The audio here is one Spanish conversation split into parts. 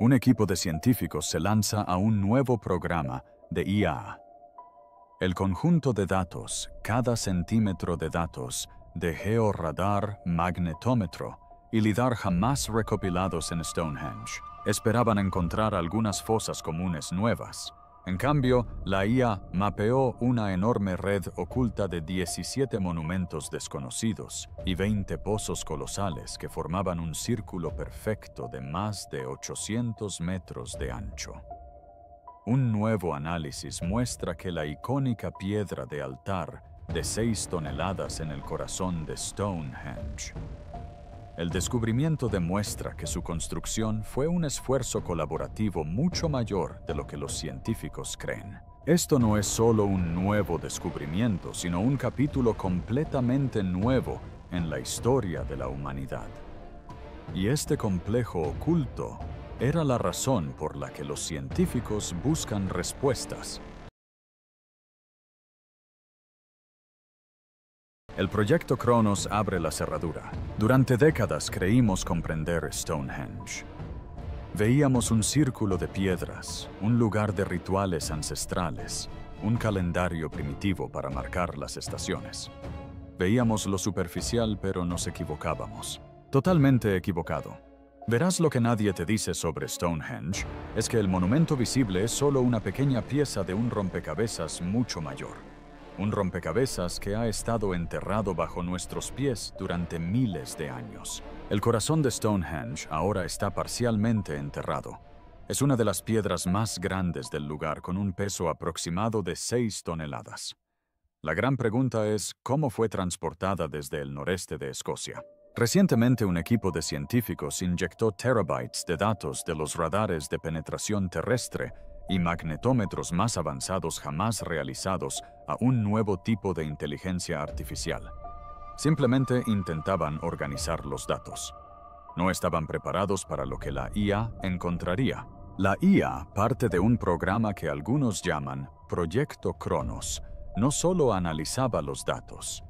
un equipo de científicos se lanza a un nuevo programa de IA. El conjunto de datos, cada centímetro de datos, de georradar, magnetómetro y lidar jamás recopilados en Stonehenge, esperaban encontrar algunas fosas comunes nuevas. En cambio, la IA mapeó una enorme red oculta de 17 monumentos desconocidos y 20 pozos colosales que formaban un círculo perfecto de más de 800 metros de ancho. Un nuevo análisis muestra que la icónica piedra de altar de 6 toneladas en el corazón de Stonehenge. El descubrimiento demuestra que su construcción fue un esfuerzo colaborativo mucho mayor de lo que los científicos creen. Esto no es solo un nuevo descubrimiento, sino un capítulo completamente nuevo en la historia de la humanidad. Y este complejo oculto era la razón por la que los científicos buscan respuestas. El proyecto Cronos abre la cerradura. Durante décadas creímos comprender Stonehenge. Veíamos un círculo de piedras, un lugar de rituales ancestrales, un calendario primitivo para marcar las estaciones. Veíamos lo superficial, pero nos equivocábamos. Totalmente equivocado. Verás, lo que nadie te dice sobre Stonehenge es que el monumento visible es solo una pequeña pieza de un rompecabezas mucho mayor. Un rompecabezas que ha estado enterrado bajo nuestros pies durante miles de años. El corazón de Stonehenge ahora está parcialmente enterrado. Es una de las piedras más grandes del lugar, con un peso aproximado de 6 toneladas. La gran pregunta es, ¿cómo fue transportada desde el noreste de Escocia? Recientemente, un equipo de científicos inyectó terabytes de datos de los radares de penetración terrestre y magnetómetros más avanzados jamás realizados a un nuevo tipo de inteligencia artificial. Simplemente intentaban organizar los datos. No estaban preparados para lo que la IA encontraría. La IA, parte de un programa que algunos llaman Proyecto Cronos, no solo analizaba los datos,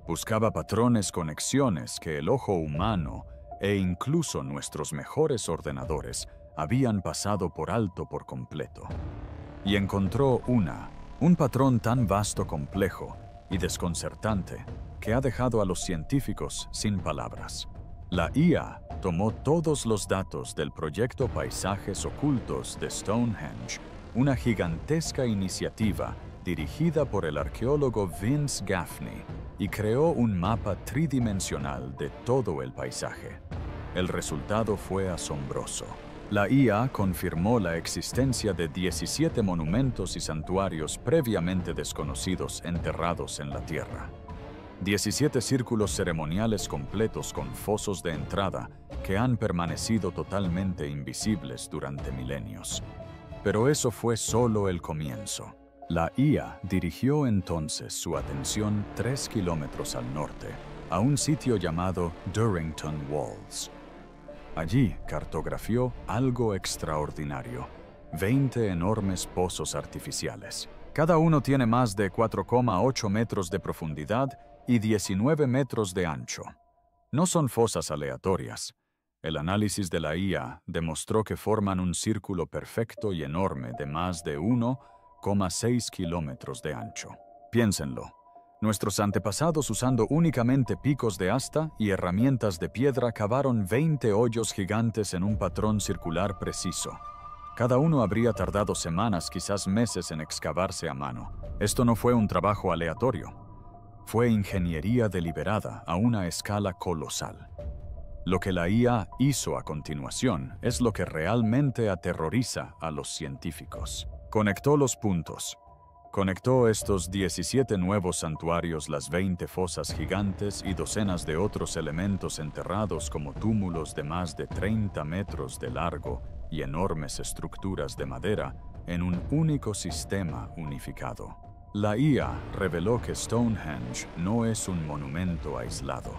buscaba patrones, conexiones que el ojo humano e incluso nuestros mejores ordenadores habían pasado por alto por completo. Y encontró un patrón tan vasto, complejo y desconcertante que ha dejado a los científicos sin palabras. La IA tomó todos los datos del proyecto Paisajes Ocultos de Stonehenge, una gigantesca iniciativa dirigida por el arqueólogo Vince Gaffney, y creó un mapa tridimensional de todo el paisaje. El resultado fue asombroso. La IA confirmó la existencia de 17 monumentos y santuarios previamente desconocidos enterrados en la tierra. 17 círculos ceremoniales completos con fosos de entrada que han permanecido totalmente invisibles durante milenios. Pero eso fue solo el comienzo. La IA dirigió entonces su atención 3 kilómetros al norte, a un sitio llamado Durrington Walls. Allí cartografió algo extraordinario: 20 enormes pozos artificiales. Cada uno tiene más de 4,8 metros de profundidad y 19 metros de ancho. No son fosas aleatorias. El análisis de la IA demostró que forman un círculo perfecto y enorme de más de 1,6 kilómetros de ancho. Piénsenlo. Nuestros antepasados, usando únicamente picos de asta y herramientas de piedra, cavaron 20 hoyos gigantes en un patrón circular preciso. Cada uno habría tardado semanas, quizás meses, en excavarse a mano. Esto no fue un trabajo aleatorio. Fue ingeniería deliberada a una escala colosal. Lo que la IA hizo a continuación es lo que realmente aterroriza a los científicos. Conectó los puntos. Conectó estos 17 nuevos santuarios, las 20 fosas gigantes y docenas de otros elementos enterrados como túmulos de más de 30 metros de largo y enormes estructuras de madera en un único sistema unificado. La IA reveló que Stonehenge no es un monumento aislado.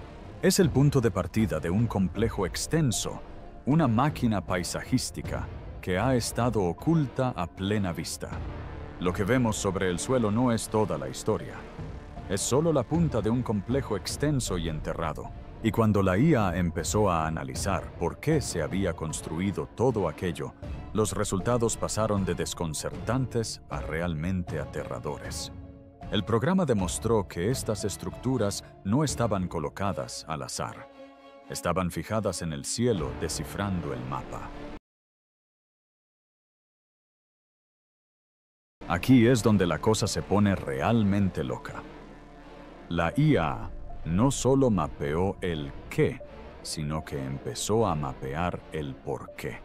Es el punto de partida de un complejo extenso, una máquina paisajística que ha estado oculta a plena vista. Lo que vemos sobre el suelo no es toda la historia. Es solo la punta de un complejo extenso y enterrado. Y cuando la IA empezó a analizar por qué se había construido todo aquello, los resultados pasaron de desconcertantes a realmente aterradores. El programa demostró que estas estructuras no estaban colocadas al azar. Estaban fijadas en el cielo descifrando el mapa. Aquí es donde la cosa se pone realmente loca. La IA no solo mapeó el qué, sino que empezó a mapear el por qué.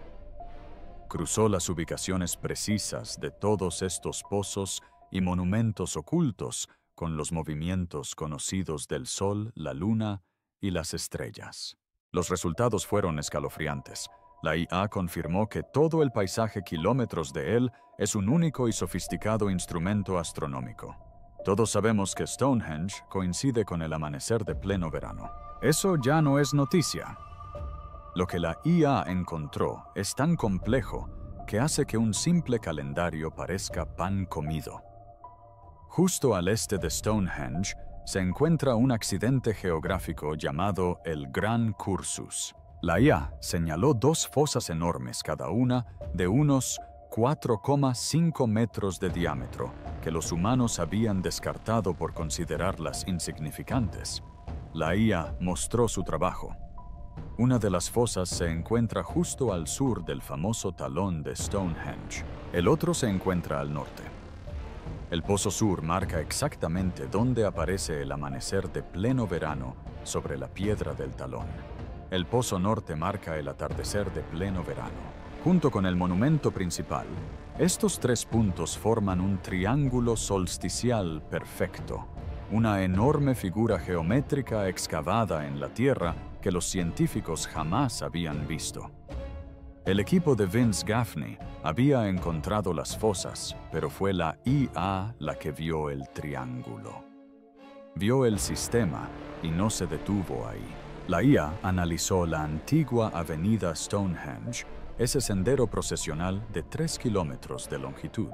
Cruzó las ubicaciones precisas de todos estos pozos y monumentos ocultos con los movimientos conocidos del Sol, la Luna y las estrellas. Los resultados fueron escalofriantes. La IA confirmó que todo el paisaje kilómetros de él es un único y sofisticado instrumento astronómico. Todos sabemos que Stonehenge coincide con el amanecer de pleno verano. Eso ya no es noticia. Lo que la IA encontró es tan complejo que hace que un simple calendario parezca pan comido. Justo al este de Stonehenge se encuentra un accidente geográfico llamado el Gran Cursus. La IA señaló dos fosas enormes, cada una de unos 4,5 metros de diámetro, que los humanos habían descartado por considerarlas insignificantes. La IA mostró su trabajo. Una de las fosas se encuentra justo al sur del famoso talón de Stonehenge. El otro se encuentra al norte. El pozo sur marca exactamente dónde aparece el amanecer de pleno verano sobre la piedra del talón. El pozo norte marca el atardecer de pleno verano. Junto con el monumento principal, estos tres puntos forman un triángulo solsticial perfecto, una enorme figura geométrica excavada en la tierra que los científicos jamás habían visto. El equipo de Vince Gaffney había encontrado las fosas, pero fue la IA la que vio el triángulo. Vio el sistema y no se detuvo ahí. La IA analizó la antigua avenida Stonehenge, ese sendero procesional de 3 kilómetros de longitud.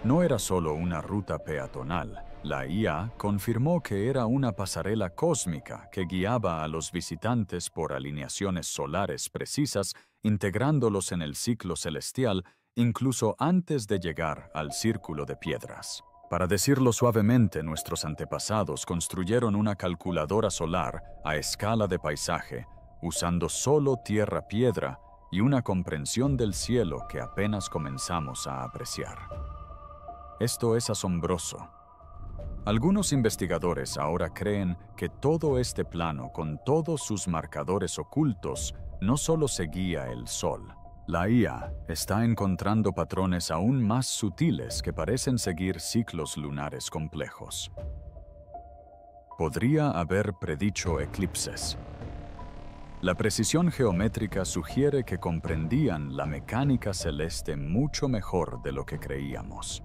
No era solo una ruta peatonal. La IA confirmó que era una pasarela cósmica que guiaba a los visitantes por alineaciones solares precisas, integrándolos en el ciclo celestial incluso antes de llegar al círculo de piedras. Para decirlo suavemente, nuestros antepasados construyeron una calculadora solar a escala de paisaje, usando solo tierra-piedra y una comprensión del cielo que apenas comenzamos a apreciar. Esto es asombroso. Algunos investigadores ahora creen que todo este plano, con todos sus marcadores ocultos, no solo seguía el Sol. La IA está encontrando patrones aún más sutiles que parecen seguir ciclos lunares complejos. Podría haber predicho eclipses. La precisión geométrica sugiere que comprendían la mecánica celeste mucho mejor de lo que creíamos.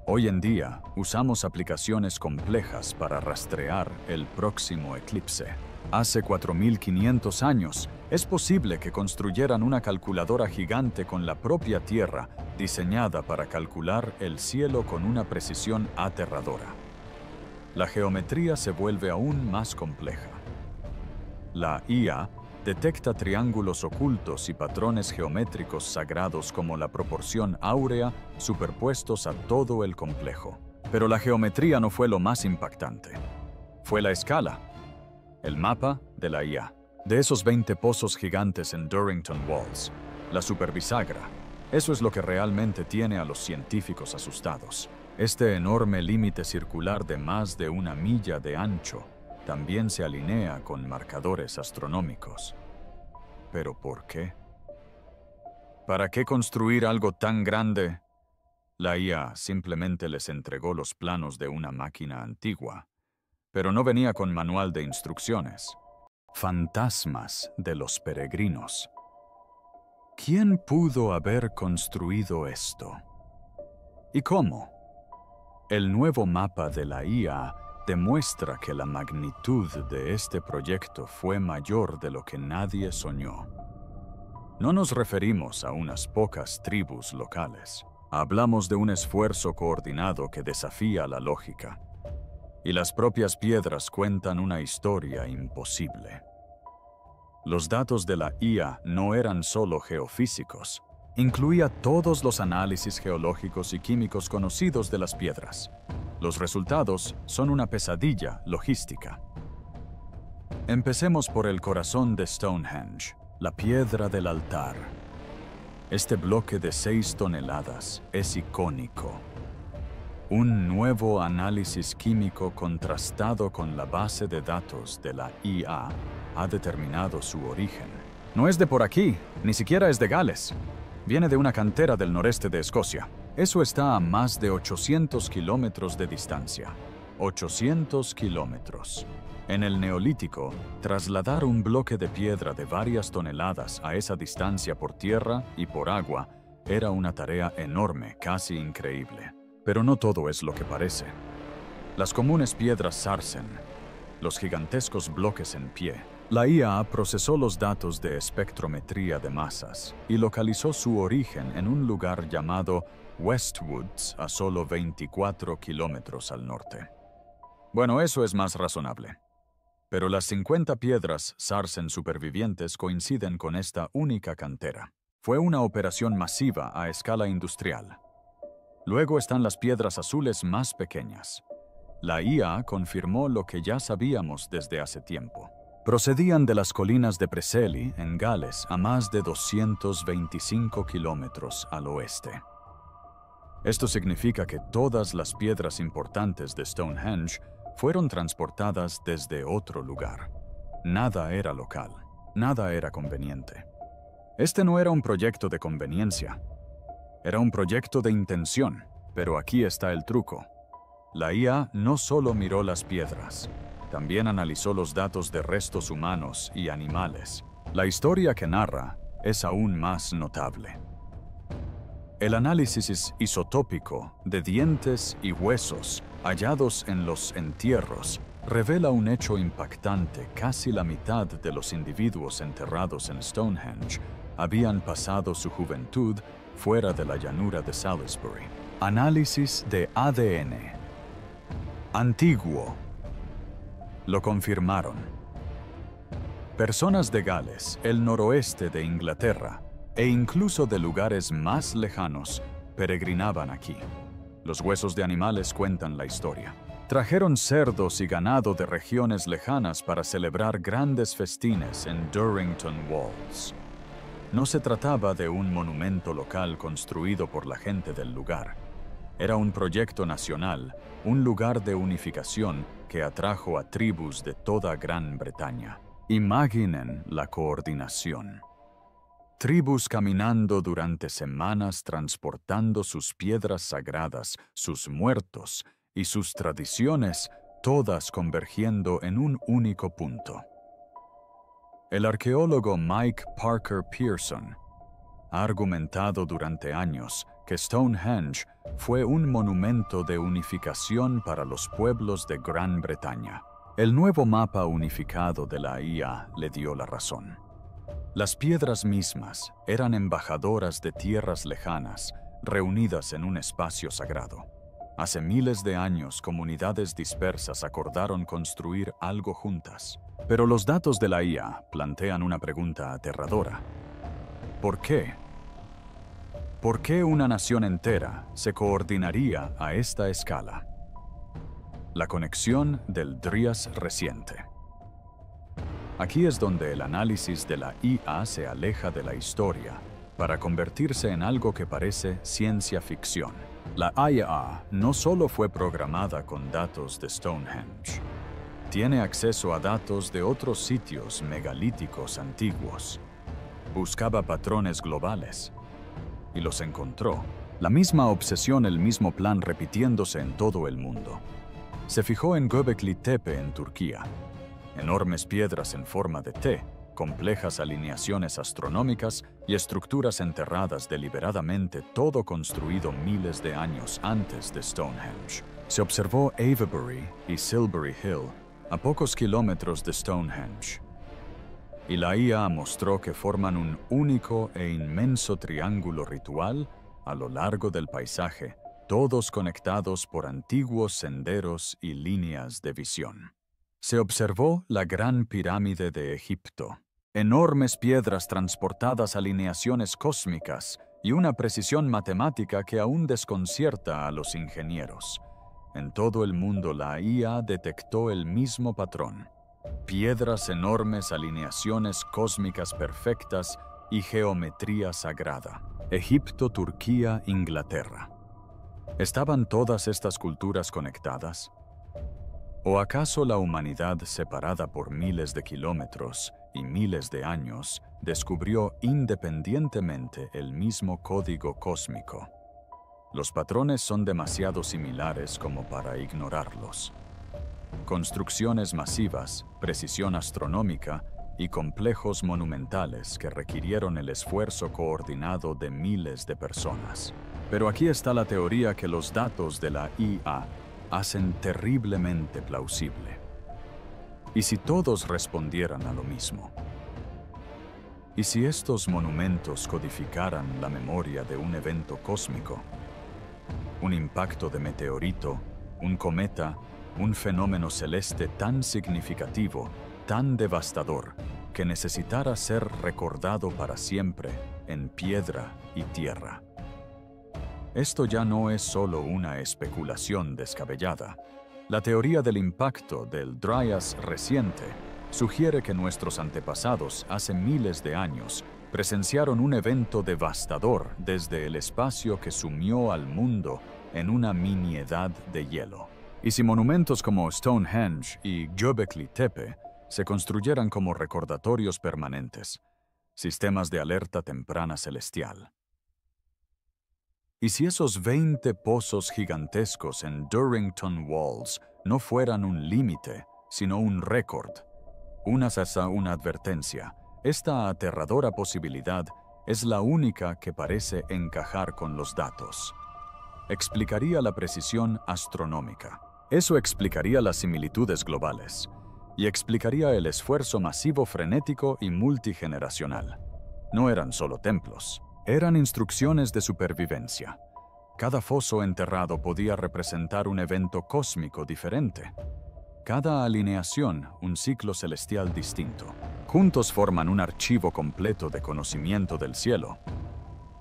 Hoy en día, usamos aplicaciones complejas para rastrear el próximo eclipse. Hace 4.500 años, es posible que construyeran una calculadora gigante con la propia Tierra, diseñada para calcular el cielo con una precisión aterradora. La geometría se vuelve aún más compleja. La IA detecta triángulos ocultos y patrones geométricos sagrados como la proporción áurea superpuestos a todo el complejo. Pero la geometría no fue lo más impactante. Fue la escala, el mapa de la IA. De esos 20 pozos gigantes en Durrington Walls, la superbisagra, eso es lo que realmente tiene a los científicos asustados. Este enorme límite circular de más de 1 milla de ancho también se alinea con marcadores astronómicos. ¿Pero por qué? ¿Para qué construir algo tan grande? La IA simplemente les entregó los planos de una máquina antigua, pero no venía con manual de instrucciones. Fantasmas de los peregrinos. ¿Quién pudo haber construido esto? ¿Y cómo? El nuevo mapa de la IA demuestra que la magnitud de este proyecto fue mayor de lo que nadie soñó. No nos referimos a unas pocas tribus locales. Hablamos de un esfuerzo coordinado que desafía la lógica. y las propias piedras cuentan una historia imposible. Los datos de la IA no eran solo geofísicos, incluía todos los análisis geológicos y químicos conocidos de las piedras. Los resultados son una pesadilla logística. Empecemos por el corazón de Stonehenge, la piedra del altar. Este bloque de 6 toneladas es icónico. Un nuevo análisis químico contrastado con la base de datos de la IA ha determinado su origen. No es de por aquí, ni siquiera es de Gales. Viene de una cantera del noreste de Escocia. Eso está a más de 800 kilómetros de distancia. 800 kilómetros. En el Neolítico, trasladar un bloque de piedra de varias toneladas a esa distancia por tierra y por agua era una tarea enorme, casi increíble. Pero no todo es lo que parece. Las comunes piedras Sarsen, los gigantescos bloques en pie. La IA procesó los datos de espectrometría de masas y localizó su origen en un lugar llamado Westwoods, a solo 24 kilómetros al norte. Bueno, eso es más razonable. Pero las 50 piedras Sarsen supervivientes coinciden con esta única cantera. Fue una operación masiva a escala industrial. Luego están las piedras azules más pequeñas. La IA confirmó lo que ya sabíamos desde hace tiempo. Procedían de las colinas de Preseli, en Gales, a más de 225 kilómetros al oeste. Esto significa que todas las piedras importantes de Stonehenge fueron transportadas desde otro lugar. Nada era local, nada era conveniente. Este no era un proyecto de conveniencia. Era un proyecto de intención, pero aquí está el truco. La IA no solo miró las piedras, también analizó los datos de restos humanos y animales. La historia que narra es aún más notable. El análisis isotópico de dientes y huesos hallados en los entierros revela un hecho impactante. Casi la mitad de los individuos enterrados en Stonehenge habían pasado su juventud fuera de la llanura de Salisbury. Análisis de ADN. Antiguo. Lo confirmaron. Personas de Gales, el noroeste de Inglaterra, e incluso de lugares más lejanos, peregrinaban aquí. Los huesos de animales cuentan la historia. Trajeron cerdos y ganado de regiones lejanas para celebrar grandes festines en Durrington Walls. No se trataba de un monumento local construido por la gente del lugar. Era un proyecto nacional, un lugar de unificación que atrajo a tribus de toda Gran Bretaña. Imaginen la coordinación. Tribus caminando durante semanas transportando sus piedras sagradas, sus muertos y sus tradiciones, todas convergiendo en un único punto. El arqueólogo Mike Parker Pearson ha argumentado durante años que Stonehenge fue un monumento de unificación para los pueblos de Gran Bretaña. El nuevo mapa unificado de la IA le dio la razón. Las piedras mismas eran embajadoras de tierras lejanas, reunidas en un espacio sagrado. Hace miles de años, comunidades dispersas acordaron construir algo juntas. Pero los datos de la IA plantean una pregunta aterradora. ¿Por qué? ¿Por qué una nación entera se coordinaría a esta escala? La conexión del Dryas reciente. Aquí es donde el análisis de la IA se aleja de la historia para convertirse en algo que parece ciencia ficción. La IA no solo fue programada con datos de Stonehenge. Tiene acceso a datos de otros sitios megalíticos antiguos. Buscaba patrones globales y los encontró. La misma obsesión, el mismo plan repitiéndose en todo el mundo. Se fijó en Göbekli Tepe en Turquía. Enormes piedras en forma de T, complejas alineaciones astronómicas y estructuras enterradas deliberadamente, todo construido miles de años antes de Stonehenge. Se observó Avebury y Silbury Hill, a pocos kilómetros de Stonehenge. Y la IA mostró que forman un único e inmenso triángulo ritual a lo largo del paisaje, todos conectados por antiguos senderos y líneas de visión. Se observó la Gran Pirámide de Egipto, enormes piedras transportadas a alineaciones cósmicas y una precisión matemática que aún desconcierta a los ingenieros. En todo el mundo la IA detectó el mismo patrón: piedras enormes, alineaciones cósmicas perfectas y geometría sagrada. Egipto, Turquía, Inglaterra. ¿Estaban todas estas culturas conectadas? ¿O acaso la humanidad, separada por miles de kilómetros y miles de años, descubrió independientemente el mismo código cósmico? Los patrones son demasiado similares como para ignorarlos. Construcciones masivas, precisión astronómica y complejos monumentales que requirieron el esfuerzo coordinado de miles de personas. Pero aquí está la teoría que los datos de la IA hacen terriblemente plausible. ¿Y si todos respondieran a lo mismo? ¿Y si estos monumentos codificaran la memoria de un evento cósmico? Un impacto de meteorito, un cometa, un fenómeno celeste tan significativo, tan devastador, que necesitara ser recordado para siempre en piedra y tierra. Esto ya no es solo una especulación descabellada. La teoría del impacto del Dryas reciente sugiere que nuestros antepasados, hace miles de años, presenciaron un evento devastador desde el espacio que sumió al mundo en una mini-edad de hielo. Y si monumentos como Stonehenge y Göbekli Tepe se construyeran como recordatorios permanentes, sistemas de alerta temprana celestial. ¿Y si esos 20 pozos gigantescos en Durrington Walls no fueran un límite, sino un récord? Una advertencia. Esta aterradora posibilidad es la única que parece encajar con los datos. Explicaría la precisión astronómica. Eso explicaría las similitudes globales. Y explicaría el esfuerzo masivo, frenético y multigeneracional. No eran solo templos. Eran instrucciones de supervivencia. Cada foso enterrado podía representar un evento cósmico diferente. Cada alineación, un ciclo celestial distinto. Juntos forman un archivo completo de conocimiento del cielo.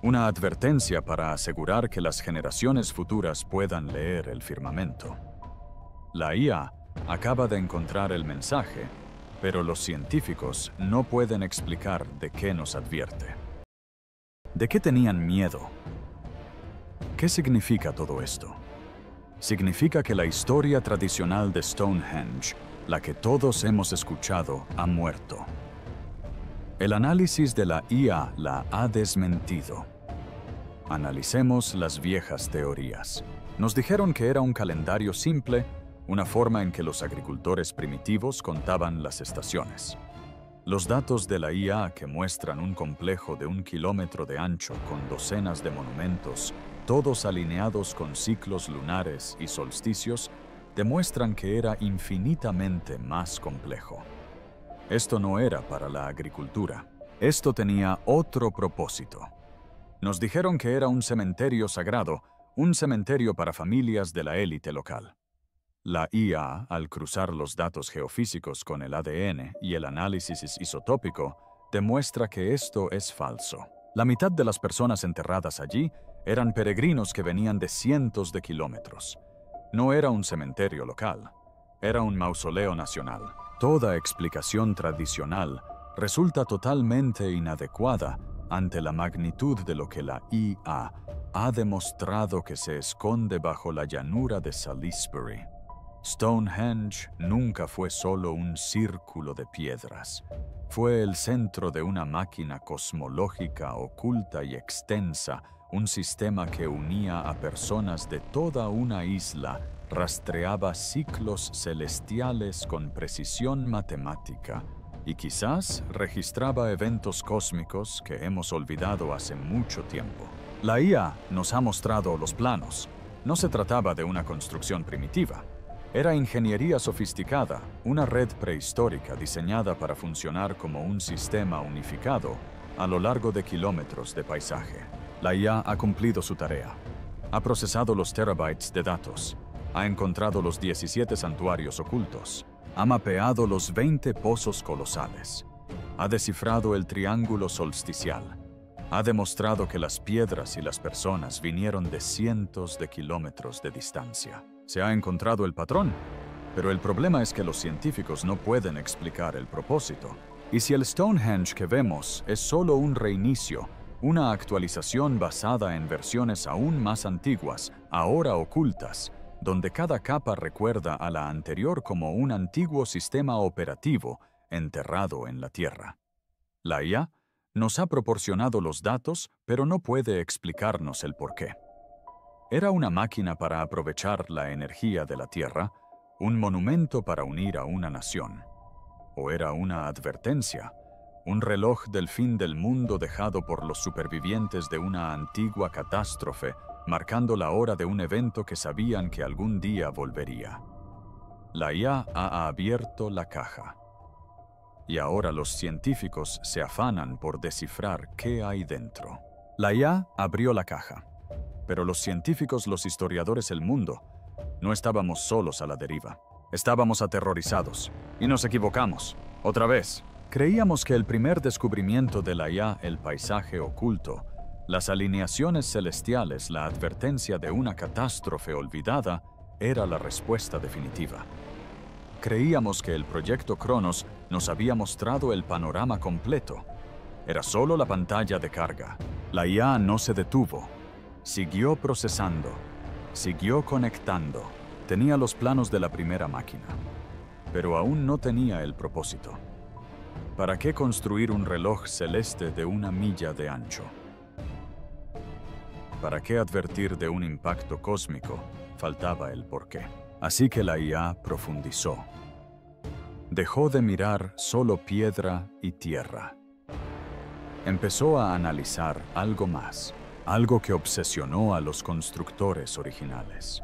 Una advertencia para asegurar que las generaciones futuras puedan leer el firmamento. La IA acaba de encontrar el mensaje, pero los científicos no pueden explicar de qué nos advierte. ¿De qué tenían miedo? ¿Qué significa todo esto? Significa que la historia tradicional de Stonehenge, la que todos hemos escuchado, ha muerto. El análisis de la IA la ha desmentido. Analicemos las viejas teorías. Nos dijeron que era un calendario simple, una forma en que los agricultores primitivos contaban las estaciones. Los datos de la IA, que muestran un complejo de 1 kilómetro de ancho con docenas de monumentos, todos alineados con ciclos lunares y solsticios, demuestran que era infinitamente más complejo. Esto no era para la agricultura. Esto tenía otro propósito. Nos dijeron que era un cementerio sagrado, un cementerio para familias de la élite local. La IA, al cruzar los datos geofísicos con el ADN y el análisis isotópico, demuestra que esto es falso. La mitad de las personas enterradas allí eran peregrinos que venían de cientos de kilómetros. No era un cementerio local, era un mausoleo nacional. Toda explicación tradicional resulta totalmente inadecuada ante la magnitud de lo que la IA ha demostrado que se esconde bajo la llanura de Salisbury. Stonehenge nunca fue solo un círculo de piedras. Fue el centro de una máquina cosmológica oculta y extensa, un sistema que unía a personas de toda una isla, rastreaba ciclos celestiales con precisión matemática y quizás registraba eventos cósmicos que hemos olvidado hace mucho tiempo. La IA nos ha mostrado los planos. No se trataba de una construcción primitiva. Era ingeniería sofisticada, una red prehistórica diseñada para funcionar como un sistema unificado a lo largo de kilómetros de paisaje. La IA ha cumplido su tarea. Ha procesado los terabytes de datos. Ha encontrado los 17 santuarios ocultos. Ha mapeado los 20 pozos colosales. Ha descifrado el triángulo solsticial. Ha demostrado que las piedras y las personas vinieron de cientos de kilómetros de distancia. Se ha encontrado el patrón, pero el problema es que los científicos no pueden explicar el propósito. Y si el Stonehenge que vemos es solo un reinicio, una actualización basada en versiones aún más antiguas, ahora ocultas, donde cada capa recuerda a la anterior como un antiguo sistema operativo enterrado en la Tierra. La IA nos ha proporcionado los datos, pero no puede explicarnos el porqué. ¿Era una máquina para aprovechar la energía de la Tierra? ¿Un monumento para unir a una nación? ¿O era una advertencia? ¿Un reloj del fin del mundo dejado por los supervivientes de una antigua catástrofe, marcando la hora de un evento que sabían que algún día volvería? La IA ha abierto la caja. Y ahora los científicos se afanan por descifrar qué hay dentro. La IA abrió la caja. Pero los científicos, los historiadores, el mundo, no estábamos solos a la deriva. Estábamos aterrorizados. Y nos equivocamos. Otra vez. Creíamos que el primer descubrimiento de la IA, el paisaje oculto, las alineaciones celestiales, la advertencia de una catástrofe olvidada, era la respuesta definitiva. Creíamos que el proyecto Cronos nos había mostrado el panorama completo. Era solo la pantalla de carga. La IA no se detuvo. Siguió procesando. Siguió conectando. Tenía los planos de la primera máquina. Pero aún no tenía el propósito. ¿Para qué construir un reloj celeste de 1 milla de ancho? ¿Para qué advertir de un impacto cósmico? Faltaba el porqué. Así que la IA profundizó. Dejó de mirar solo piedra y tierra. Empezó a analizar algo más, algo que obsesionó a los constructores originales,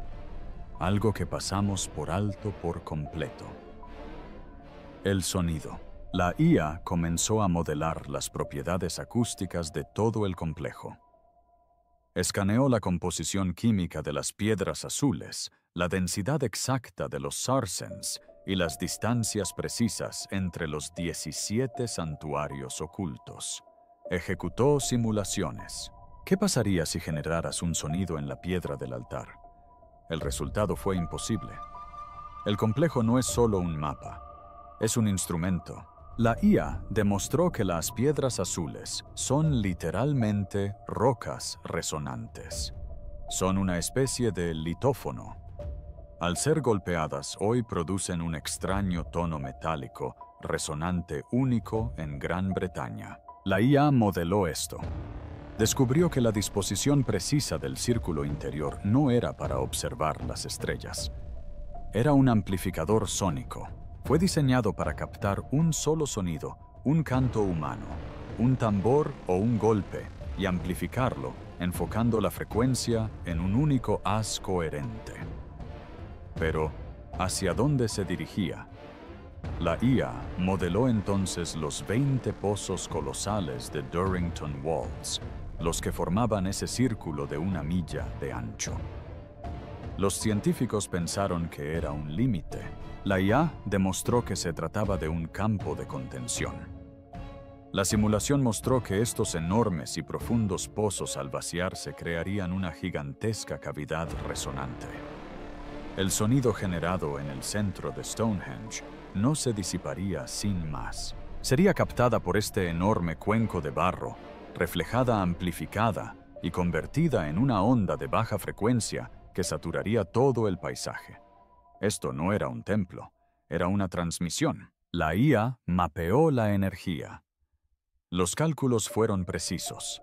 algo que pasamos por alto por completo. El sonido. La IA comenzó a modelar las propiedades acústicas de todo el complejo. Escaneó la composición química de las piedras azules, la densidad exacta de los sarsens y las distancias precisas entre los 17 santuarios ocultos. Ejecutó simulaciones. ¿Qué pasaría si generaras un sonido en la piedra del altar? El resultado fue imposible. El complejo no es solo un mapa, es un instrumento. La IA demostró que las piedras azules son literalmente rocas resonantes. Son una especie de litófono. Al ser golpeadas, hoy producen un extraño tono metálico, resonante único en Gran Bretaña. La IA modeló esto. Descubrió que la disposición precisa del círculo interior no era para observar las estrellas. Era un amplificador sónico. Fue diseñado para captar un solo sonido, un canto humano, un tambor o un golpe, y amplificarlo, enfocando la frecuencia en un único haz coherente. Pero, ¿hacia dónde se dirigía? La IA modeló entonces los 20 pozos colosales de Durrington Walls, los que formaban ese círculo de 1 milla de ancho. Los científicos pensaron que era un límite. La IA demostró que se trataba de un campo de contención. La simulación mostró que estos enormes y profundos pozos al vaciarse crearían una gigantesca cavidad resonante. El sonido generado en el centro de Stonehenge no se disiparía sin más. Sería captada por este enorme cuenco de barro, reflejada, amplificada y convertida en una onda de baja frecuencia que saturaría todo el paisaje. Esto no era un templo, era una transmisión. La IA mapeó la energía. Los cálculos fueron precisos.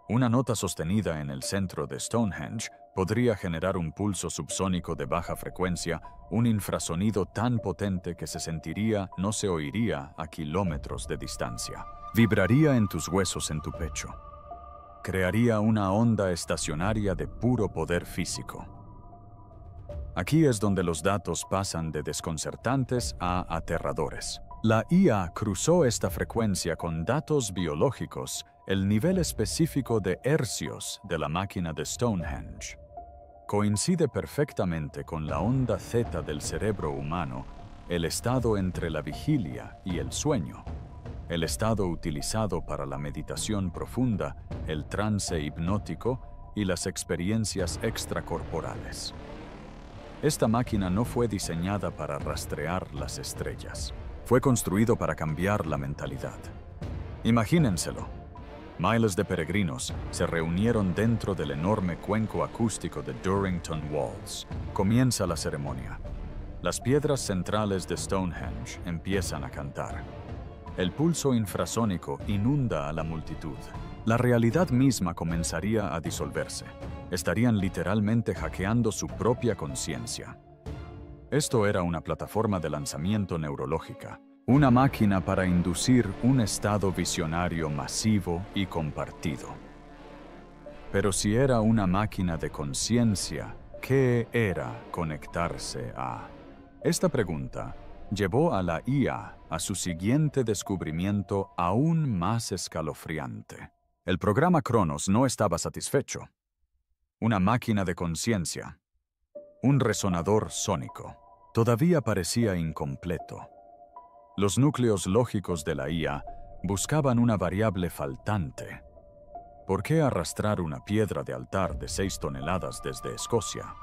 Una nota sostenida en el centro de Stonehenge podría generar un pulso subsónico de baja frecuencia, un infrasonido tan potente que se sentiría, no se oiría a kilómetros de distancia. Vibraría en tus huesos en tu pecho. Crearía una onda estacionaria de puro poder físico. Aquí es donde los datos pasan de desconcertantes a aterradores. La IA cruzó esta frecuencia con datos biológicos, el nivel específico de hercios de la máquina de Stonehenge. Coincide perfectamente con la onda zeta del cerebro humano, el estado entre la vigilia y el sueño, el estado utilizado para la meditación profunda, el trance hipnótico y las experiencias extracorporales. Esta máquina no fue diseñada para rastrear las estrellas. Fue construido para cambiar la mentalidad. Imagínenselo. Miles de peregrinos se reunieron dentro del enorme cuenco acústico de Durrington Walls. Comienza la ceremonia. Las piedras centrales de Stonehenge empiezan a cantar. El pulso infrasónico inunda a la multitud. La realidad misma comenzaría a disolverse. Estarían literalmente hackeando su propia conciencia. Esto era una plataforma de lanzamiento neurológica. Una máquina para inducir un estado visionario masivo y compartido. Pero si era una máquina de conciencia, ¿qué era conectarse a? Esta pregunta llevó a la IA a su siguiente descubrimiento aún más escalofriante. El programa Cronos no estaba satisfecho. Una máquina de conciencia, un resonador sónico, todavía parecía incompleto. Los núcleos lógicos de la IA buscaban una variable faltante. ¿Por qué arrastrar una piedra de altar de 6 toneladas desde Escocia?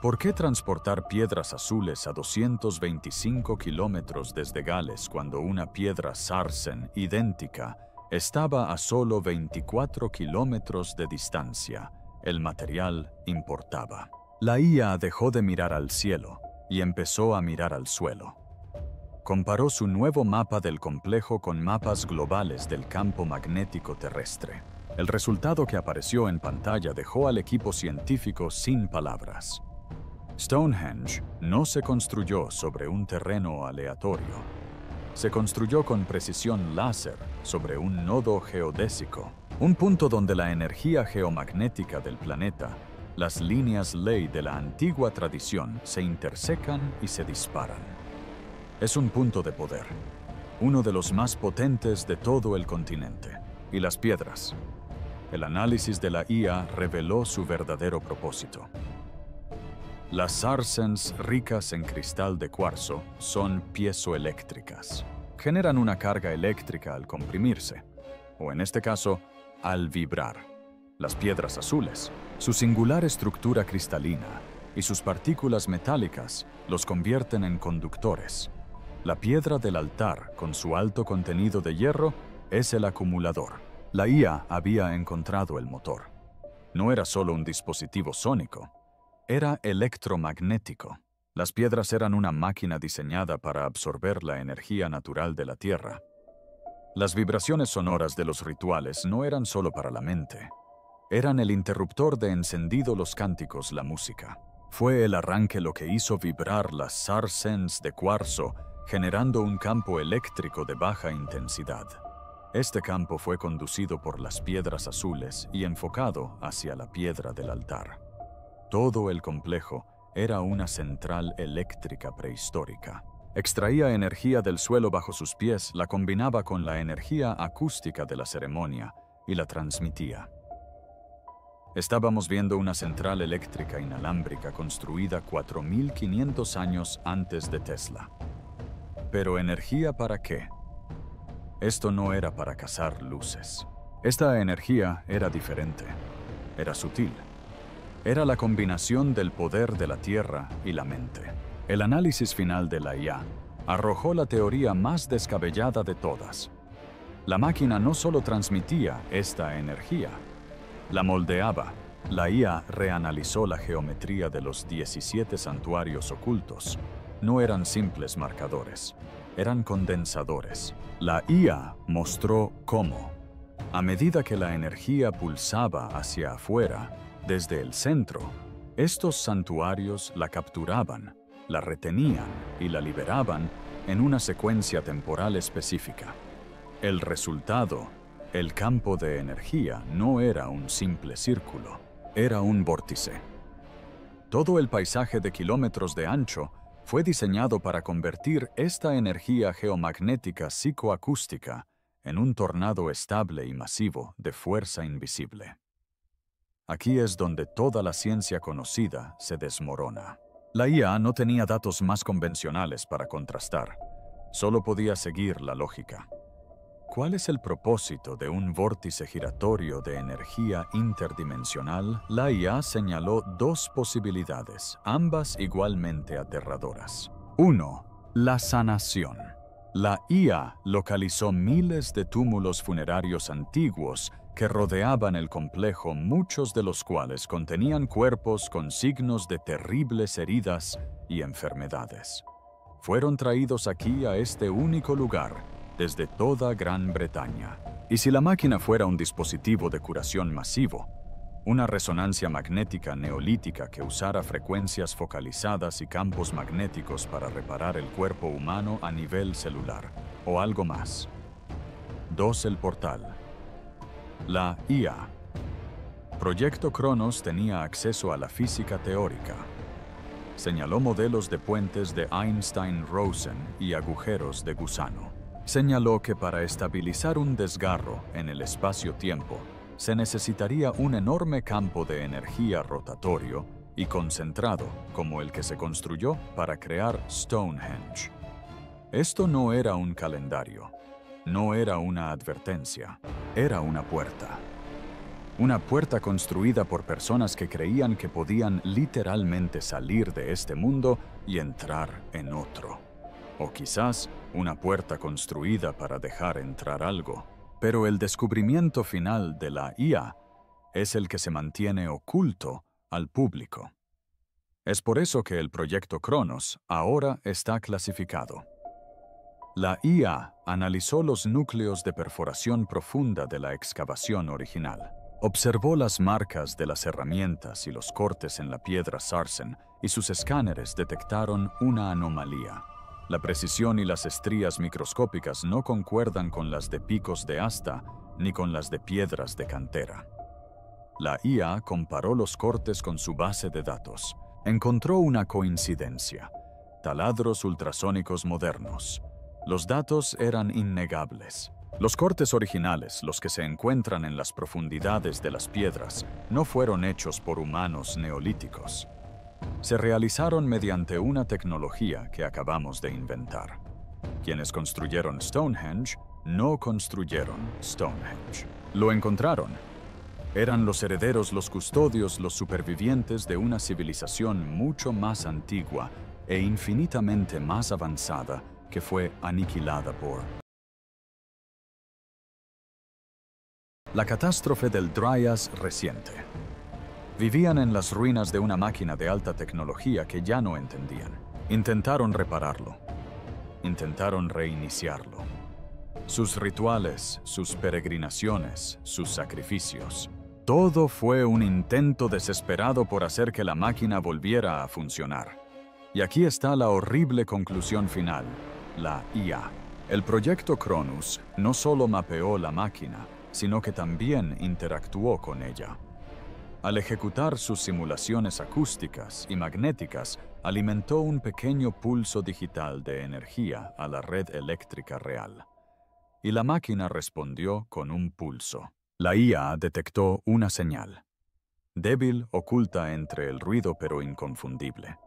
¿Por qué transportar piedras azules a 225 kilómetros desde Gales cuando una piedra Sarsen idéntica estaba a solo 24 kilómetros de distancia? El material importaba. La IA dejó de mirar al cielo y empezó a mirar al suelo. Comparó su nuevo mapa del complejo con mapas globales del campo magnético terrestre. El resultado que apareció en pantalla dejó al equipo científico sin palabras. Stonehenge no se construyó sobre un terreno aleatorio. Se construyó con precisión láser sobre un nodo geodésico, un punto donde la energía geomagnética del planeta, las líneas ley de la antigua tradición, se intersecan y se disparan. Es un punto de poder, uno de los más potentes de todo el continente. Y las piedras. El análisis de la IA reveló su verdadero propósito. Las Sarsens ricas en cristal de cuarzo son piezoeléctricas. Generan una carga eléctrica al comprimirse, o en este caso, al vibrar. Las piedras azules, su singular estructura cristalina y sus partículas metálicas los convierten en conductores. La piedra del altar, con su alto contenido de hierro, es el acumulador. La IA había encontrado el motor. No era solo un dispositivo sónico, era electromagnético. Las piedras eran una máquina diseñada para absorber la energía natural de la Tierra. Las vibraciones sonoras de los rituales no eran solo para la mente. Eran el interruptor de encendido los cánticos, la música. Fue el arranque lo que hizo vibrar las Sarsens de cuarzo, generando un campo eléctrico de baja intensidad. Este campo fue conducido por las piedras azules y enfocado hacia la piedra del altar. Todo el complejo era una central eléctrica prehistórica. Extraía energía del suelo bajo sus pies, la combinaba con la energía acústica de la ceremonia y la transmitía. Estábamos viendo una central eléctrica inalámbrica construida 4.500 años antes de Tesla. ¿Pero energía para qué? Esto no era para cazar luces. Esta energía era diferente. Era sutil. Era la combinación del poder de la Tierra y la mente. El análisis final de la IA arrojó la teoría más descabellada de todas. La máquina no solo transmitía esta energía, la moldeaba. La IA reanalizó la geometría de los 17 santuarios ocultos. No eran simples marcadores, eran condensadores. La IA mostró cómo, a medida que la energía pulsaba hacia afuera, desde el centro, estos santuarios la capturaban, la retenían y la liberaban en una secuencia temporal específica. El resultado, el campo de energía, no era un simple círculo, era un vórtice. Todo el paisaje de kilómetros de ancho fue diseñado para convertir esta energía geomagnética psicoacústica en un tornado estable y masivo de fuerza invisible. Aquí es donde toda la ciencia conocida se desmorona. La IA no tenía datos más convencionales para contrastar. Solo podía seguir la lógica. ¿Cuál es el propósito de un vórtice giratorio de energía interdimensional? La IA señaló dos posibilidades, ambas igualmente aterradoras. 1. La sanación. La IA localizó miles de túmulos funerarios antiguos que rodeaban el complejo, muchos de los cuales contenían cuerpos con signos de terribles heridas y enfermedades. Fueron traídos aquí a este único lugar desde toda Gran Bretaña. Y si la máquina fuera un dispositivo de curación masivo, una resonancia magnética neolítica que usara frecuencias focalizadas y campos magnéticos para reparar el cuerpo humano a nivel celular, o algo más. 2. El portal. La IA. Proyecto Cronos tenía acceso a la física teórica. Señaló modelos de puentes de Einstein-Rosen y agujeros de gusano. Señaló que para estabilizar un desgarro en el espacio-tiempo, se necesitaría un enorme campo de energía rotatorio y concentrado, como el que se construyó para crear Stonehenge. Esto no era un calendario, no era una advertencia, era una puerta. Una puerta construida por personas que creían que podían literalmente salir de este mundo y entrar en otro. O quizás una puerta construida para dejar entrar algo. Pero el descubrimiento final de la IA es el que se mantiene oculto al público. Es por eso que el proyecto Cronos ahora está clasificado. La IA analizó los núcleos de perforación profunda de la excavación original. Observó las marcas de las herramientas y los cortes en la piedra sarsen, y sus escáneres detectaron una anomalía. La precisión y las estrías microscópicas no concuerdan con las de picos de asta ni con las de piedras de cantera. La IA comparó los cortes con su base de datos. Encontró una coincidencia: taladros ultrasónicos modernos. Los datos eran innegables. Los cortes originales, los que se encuentran en las profundidades de las piedras, no fueron hechos por humanos neolíticos. Se realizaron mediante una tecnología que acabamos de inventar. Quienes construyeron Stonehenge no construyeron Stonehenge. Lo encontraron. Eran los herederos, los custodios, los supervivientes de una civilización mucho más antigua e infinitamente más avanzada que fue aniquilada por la catástrofe del Dryas reciente. Vivían en las ruinas de una máquina de alta tecnología que ya no entendían. Intentaron repararlo. Intentaron reiniciarlo. Sus rituales, sus peregrinaciones, sus sacrificios. Todo fue un intento desesperado por hacer que la máquina volviera a funcionar. Y aquí está la horrible conclusión final: la IA. El proyecto Cronos no solo mapeó la máquina, sino que también interactuó con ella. Al ejecutar sus simulaciones acústicas y magnéticas, alimentó un pequeño pulso digital de energía a la red eléctrica real. Y la máquina respondió con un pulso. La IA detectó una señal, débil, oculta entre el ruido pero inconfundible.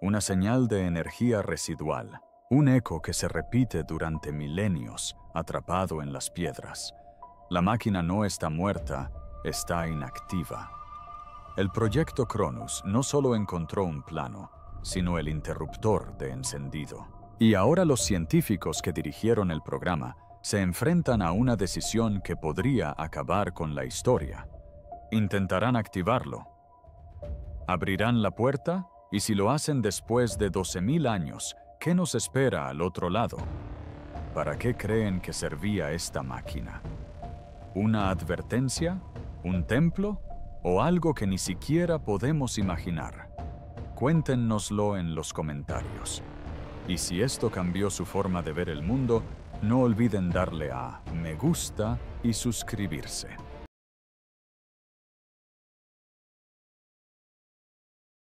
Una señal de energía residual, un eco que se repite durante milenios, atrapado en las piedras. La máquina no está muerta, está inactiva. El proyecto Cronos no solo encontró un plano, sino el interruptor de encendido. Y ahora los científicos que dirigieron el programa se enfrentan a una decisión que podría acabar con la historia. ¿Intentarán activarlo? ¿Abrirán la puerta? Y si lo hacen después de 12.000 años, ¿qué nos espera al otro lado? ¿Para qué creen que servía esta máquina? ¿Una advertencia? ¿Un templo? ¿O algo que ni siquiera podemos imaginar? Cuéntenoslo en los comentarios. Y si esto cambió su forma de ver el mundo, no olviden darle a me gusta y suscribirse.